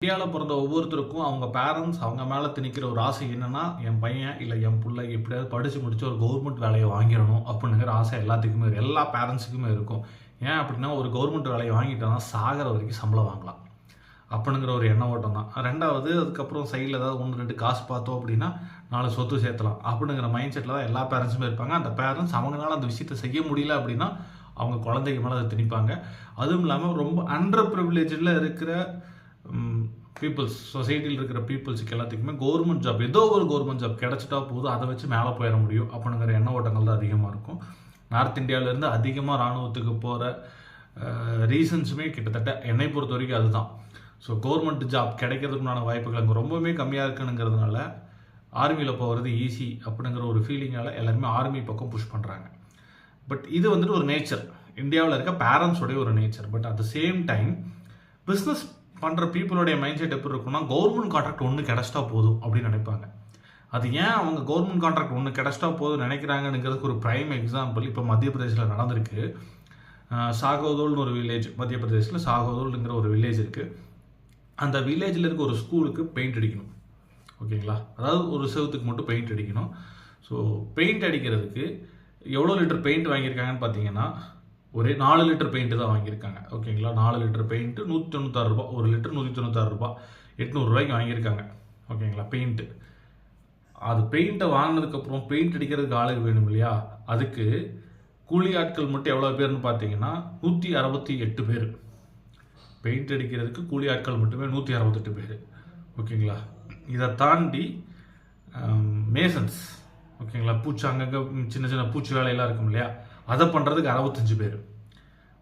இந்தியாவில் பிறந்த ஒவ்வொருத்தருக்கும் அவங்க பேரண்ட்ஸ் அவங்க மேலே திணிக்கிற ஒரு ஆசை என்னன்னா, என் பையன் இல்லை என் பிள்ளை எப்படியாவது படித்து முடிச்சு ஒரு கவர்மெண்ட் வேலையை வாங்கிடணும் அப்படிங்கிற ஆசை எல்லாத்துக்குமே எல்லா பேரண்ட்ஸுக்குமே இருக்கும். ஏன் அப்படின்னா, ஒரு கவர்மெண்ட் வேலையை வாங்கிட்டோன்னா சாகிற வரைக்கும் சம்பளம் வாங்கலாம் அப்படிங்கிற ஒரு எண்ண ஓட்டம் தான். ரெண்டாவது, அதுக்கப்புறம் சைடில் ஏதாவது 1-2 காசு பார்த்தோம் அப்படின்னா 4 சொத்து சேர்த்தலாம் அப்படிங்கிற மைண்ட் செட்டில் தான் எல்லா பேரண்ட்ஸுமே இருப்பாங்க. அந்த பேரண்ட்ஸ் அவங்களால அந்த விஷயத்தை செய்ய முடியல அப்படின்னா அவங்க குழந்தைக்கு மேலே அதை திணிப்பாங்க. அதுவும் இல்லாமல் ரொம்ப அண்டர் ப்ரிவிலேஜில் இருக்கிற பீப்புள்ஸ், சொசைட்டியில் இருக்கிற பீப்புள்ஸுக்கு எல்லாத்துக்குமே கவர்மெண்ட் ஜாப், ஏதோ ஒரு கவர்மெண்ட் ஜாப் கிடச்சிட்டா போதும், அதை வச்சு மேலே போயிட முடியும் அப்படிங்கிற எண்ண ஓட்டங்கள் தான் அதிகமாக இருக்கும். நார்த் இந்தியாவிலேருந்து அதிகமாக இராணுவத்துக்கு போகிற ரீசன்ஸுமே கிட்டத்தட்ட என்னை பொறுத்த வரைக்கும் அதுதான். ஸோ கவர்மெண்ட் ஜாப் கிடைக்கிறதுக்குண்டான வாய்ப்புகள் அங்கே ரொம்பவுமே கம்மியாக இருக்குங்கிறதுனால ஆர்மியில் போகிறது ஈஸி அப்படிங்கிற ஒரு ஃபீலிங்கால் எல்லாருமே ஆர்மி பக்கம் புஷ் பண்ணுறாங்க. பட் இது வந்துட்டு ஒரு நேச்சர், இந்தியாவில் இருக்க பேரண்ட்ஸோடைய ஒரு nature. But at the same time business பண்ணுற பீப்புளோடைய மைண்ட் செட் எப்படி இருக்குன்னா, கவர்மெண்ட் கான்ட்ராக்ட் ஒன்று கிடச்சிட்டா போதும் அப்படின்னு நினைப்பாங்க. அது ஏன் அவங்க கவர்மெண்ட் கான்ட்ராக்ட் ஒன்று கிடச்சிட்டா போதும் நினைக்கிறாங்கங்கிறதுக்கு ஒரு ப்ரைம் எக்ஸாம்பிள் இப்போ மத்திய பிரதேசில் நடந்திருக்கு. சாகோதோல்னு ஒரு வில்லேஜ், மத்திய பிரதேசில் சாகோதோல்ங்கிற ஒரு வில்லேஜ் இருக்குது. அந்த வில்லேஜில் இருக்க ஒரு ஸ்கூலுக்கு பெயிண்ட் அடிக்கணும். ஓகேங்களா, அதாவது ஒரு செவத்துக்கு மட்டும் பெயிண்ட் அடிக்கணும். ஸோ பெயிண்ட் அடிக்கிறதுக்கு எவ்வளோ லிட்டர் பெயிண்ட் வாங்கியிருக்காங்கன்னு பார்த்தீங்கன்னா, ஒரே 4 லிட்டர் பெயிண்ட்டு தான் வாங்கியிருக்காங்க. ஓகேங்களா, 4 லிட்டர் பெயிண்ட்டு 196 ரூபா, ஒரு லிட்டர் 196 ரூபா, 800 ரூபாய்க்கு வாங்கியிருக்காங்க. ஓகேங்களா, பெயிண்ட்டு. அது பெயிண்ட்டை வாங்கினதுக்கப்புறம் பெயிண்ட் அடிக்கிறதுக்கு ஆளுக்கு வேணும் இல்லையா, அதுக்கு கூலி ஆட்கள் மட்டும் எவ்வளோ பேர்னு பார்த்தீங்கன்னா 168 பேர். பெயிண்ட் அடிக்கிறதுக்கு கூலி ஆட்கள் மட்டுமே 168 பேர். ஓகேங்களா, இதை தாண்டி மேசன்ஸ், ஓகேங்களா, பூச்சி அங்கங்கே சின்ன சின்ன பூச்சி வேலையெல்லாம் இருக்கும் இல்லையா, அதை பண்ணுறதுக்கு 65 பேர்.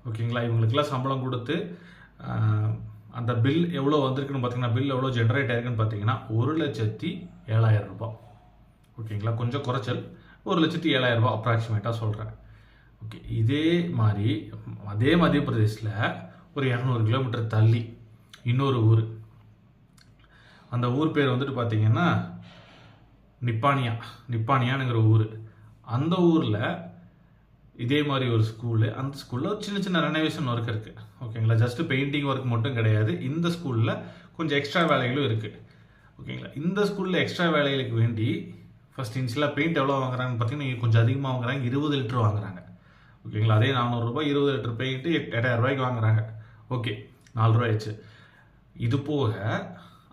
ஓகேங்களா, இவங்களுக்கெல்லாம் சம்பளம் கொடுத்து அந்த பில் எவ்வளோ வந்திருக்குன்னு பார்த்தீங்கன்னா, பில் எவ்வளோ ஜென்ரேட் ஆயிருக்குன்னு பார்த்தீங்கன்னா 1,07,000 ரூபா. ஓகேங்களா, கொஞ்சம் குறைச்சல், 1,07,000 ரூபா அப்ராக்சிமேட்டாக சொல்கிறேன். ஓகே, இதே மாதிரி அதே மத்திய பிரதேசில் ஒரு 200 கிலோமீட்டர் தள்ளி இன்னொரு ஊர், அந்த ஊர் பேர் வந்துட்டு பார்த்தீங்கன்னா நிப்பானியானுங்கிற ஊர். அந்த ஊரில் இதே மாதிரி ஒரு ஸ்கூலு, அந்த ஸ்கூலில் சின்ன சின்ன ரெனோவேஷன் ஒர்க் இருக்குது. ஓகேங்களா, ஜஸ்ட்டு பெயிண்டிங் ஒர்க் மட்டும் கிடையாது, இந்த ஸ்கூலில் கொஞ்சம் எக்ஸ்ட்ரா வேலைகளும் இருக்குது. ஓகேங்களா, இந்த ஸ்கூலில் எக்ஸ்ட்ரா வேலைகளுக்கு வேண்டி ஃபஸ்ட் இன்ஷியலாக பெயிண்ட் எவ்வளோ வாங்குறாங்கன்னு பார்த்தீங்கன்னா கொஞ்சம் அதிகமாக வாங்குறாங்க, 20 லிட்டர் வாங்குறாங்க. ஓகேங்களா, அதே 400 ரூபாய் 20 லிட்டர் பெயிண்ட்டு 8,000 ரூபாய்க்கு வாங்குறாங்க. ஓகே, 4 ரூபாய் ஆச்சு. இது போக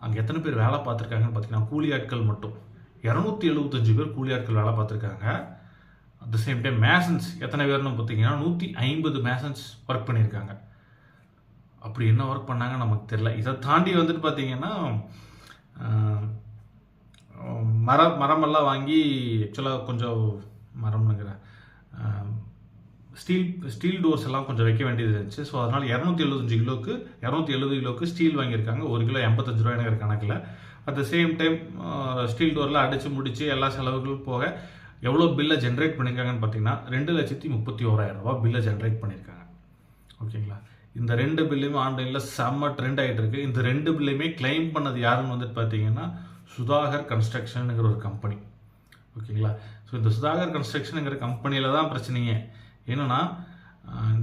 அங்கே எத்தனை பேர் வேலை பார்த்துருக்காங்கன்னு பார்த்தீங்கன்னா, கூலி ஆட்கள் மட்டும் 275 பேர் கூலி ஆட்கள் வேலை பார்த்துருக்காங்க. At the same time masons எத்தனை பேர்னு பார்த்தீங்கன்னா 150 மேசன்ஸ் ஒர்க் பண்ணியிருக்காங்க. அப்படி என்ன ஒர்க் பண்ணாங்கன்னு நமக்கு தெரியல. இதை தாண்டி வந்துட்டு பார்த்தீங்கன்னா மரமெல்லாம் வாங்கி, ஆக்சுவலாக கொஞ்சம் மரம்னுங்கிறேன், ஸ்டீல் டோர்ஸ் எல்லாம் கொஞ்சம் வைக்க வேண்டியது இருந்துச்சு. ஸோ அதனால் 270 கிலோக்கு ஸ்டீல் வாங்கியிருக்காங்க. 1 கிலோ 85 ரூபாய்ங்கிற கணக்கில். At the same time steel டோரில் அடித்து முடித்து எல்லா செலவுகளும் போக எவ்வளோ பில்லை ஜென்ரேட் பண்ணியிருக்காங்கன்னு பார்த்தீங்கன்னா 2,31,000 ரூபா பில்லை ஜென்ரேட் பண்ணியிருக்காங்க. ஓகேங்களா, இந்த 2 பில்லுமே ஆன்லைனில் செம்ம ட்ரெண்ட் ஆகிட்டு இருக்கு. இந்த 2 பில்லையுமே கிளைம் பண்ணது யாருன்னு வந்துட்டு பார்த்தீங்கன்னா சுதாகர் கன்ஸ்ட்ரக்ஷனுங்கிற ஒரு கம்பெனி. ஓகேங்களா, ஸோ இந்த சுதாகர் கன்ஸ்ட்ரக்ஷனுங்கிற கம்பெனியில் தான் பிரச்சனையே. என்னென்னா,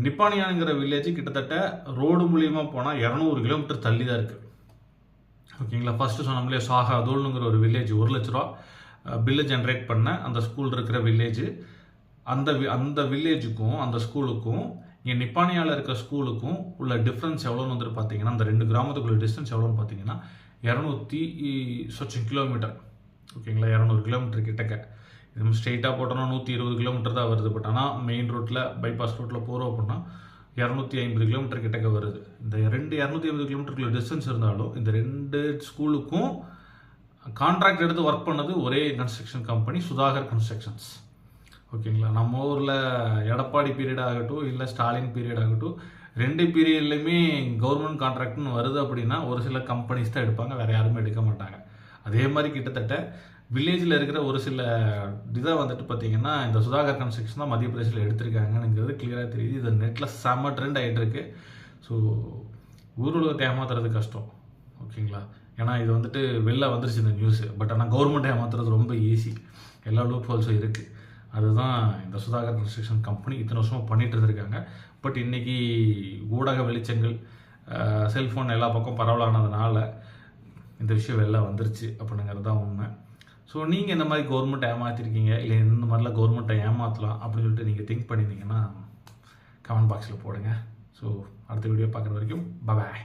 நிப்பானியானுங்கிற வில்லேஜ் கிட்டத்தட்ட ரோடு மூலியமாக போனால் 200 கிலோமீட்டர் தள்ளி தான் இருக்குது. ஓகேங்களா, ஃபஸ்ட்டு சொன்னோம்லையே சாகாதோல்னுங்கிற ஒரு வில்லேஜ் 1 லட்ச ரூபா பில்லு ஜென்ரேட் பண்ண அந்த ஸ்கூல் இருக்கிற வில்லேஜ். அந்த வில்லேஜுக்கும் அந்த ஸ்கூலுக்கும் இங்கே நிப்பானியாவில் இருக்கிற ஸ்கூலுக்கும் உள்ள டிஃப்ரென்ஸ் எவ்வளோன்னு வந்துட்டு பார்த்தீங்கன்னா, அந்த 2 கிராமத்துக்குள்ள டிஸ்டன்ஸ் எவ்வளோன்னு பார்த்தீங்கன்னா 200 கிலோமீட்டர். ஓகேங்களா, 200 கிலோமீட்டர் கிட்டக்க. இது ஸ்ட்ரெயிட்டாக போட்டோன்னா 120 கிலோமீட்டர் தான் வருது. பட் ஆனால் மெயின் ரோட்டில் பைபாஸ் ரோட்டில் போகிறோம் அப்படின்னா 250 கிலோமீட்டர் கிட்டக்க வருது. இந்த 250 கிலோமீட்டருக்குள்ள டிஸ்டன்ஸ் இருந்தாலும் இந்த 2 ஸ்கூலுக்கும் கான்ட்ராக்ட் எடுத்து ஒர்க் பண்ணது ஒரே கன்ஸ்ட்ரக்ஷன் கம்பெனி, சுதாகர் கன்ஸ்ட்ரக்ஷன்ஸ். ஓகேங்களா, நம்ம ஊரில் எடப்பாடி பீரியட் ஆகட்டும் இல்லை ஸ்டாலின் பீரியட் ஆகட்டும், 2 பீரியட்லையுமே கவர்மெண்ட் கான்ட்ராக்ட்னு வருது அப்படின்னா ஒரு சில கம்பெனிஸ் தான் எடுப்பாங்க, வேறு யாருமே எடுக்க மாட்டாங்க. அதே மாதிரி கிட்டத்தட்ட வில்லேஜில் இருக்கிற ஒரு சில இதை வந்துட்டு பார்த்தீங்கன்னா இந்த சுதாகர் கன்ஸ்ட்ரக்ஷன் தான் மத்திய பிரதேசில் எடுத்திருக்காங்கங்கிறது கிளியராக தெரியுது. இது நெட்டில் செம்ம ட்ரெண்ட் ஆகிட்டு இருக்கு. ஸோ ஊருலகத்தை ஏமாத்துறது கஷ்டம். ஓகேங்களா, ஏன்னா இது வந்துட்டு வெளில வந்துருச்சு இந்த நியூஸு. பட் ஆனால் கவர்மெண்ட் ஏமாத்துறது ரொம்ப ஈஸி, எல்லா லூப் ஹோல்ஸும் இருக்குது. அதுதான் இந்த சுதாகர் கன்ஸ்ட்ரக்ஷன் கம்பெனி இத்தனை வருஷமாக பண்ணிட்டு இருந்திருக்காங்க. பட் இன்றைக்கி ஊடக வெளிச்சங்கள், செல்ஃபோன் எல்லா பக்கம் பரவலானதுனால இந்த விஷயம் வெளில வந்துருச்சு அப்படிங்கிறது தான் உண்மை. ஸோ நீங்கள் இந்த மாதிரி கவர்மெண்ட் ஏமாற்றிருக்கீங்க, இல்லை இந்த மாதிரிலாம் கவர்மெண்ட்டை ஏமாற்றலாம் அப்படின்னு சொல்லிட்டு நீங்கள் திங்க் பண்ணியிருந்தீங்கன்னா கமெண்ட் பாக்ஸில் போடுங்க. ஸோ அடுத்த வீடியோ பார்க்குற வரைக்கும் பாய்.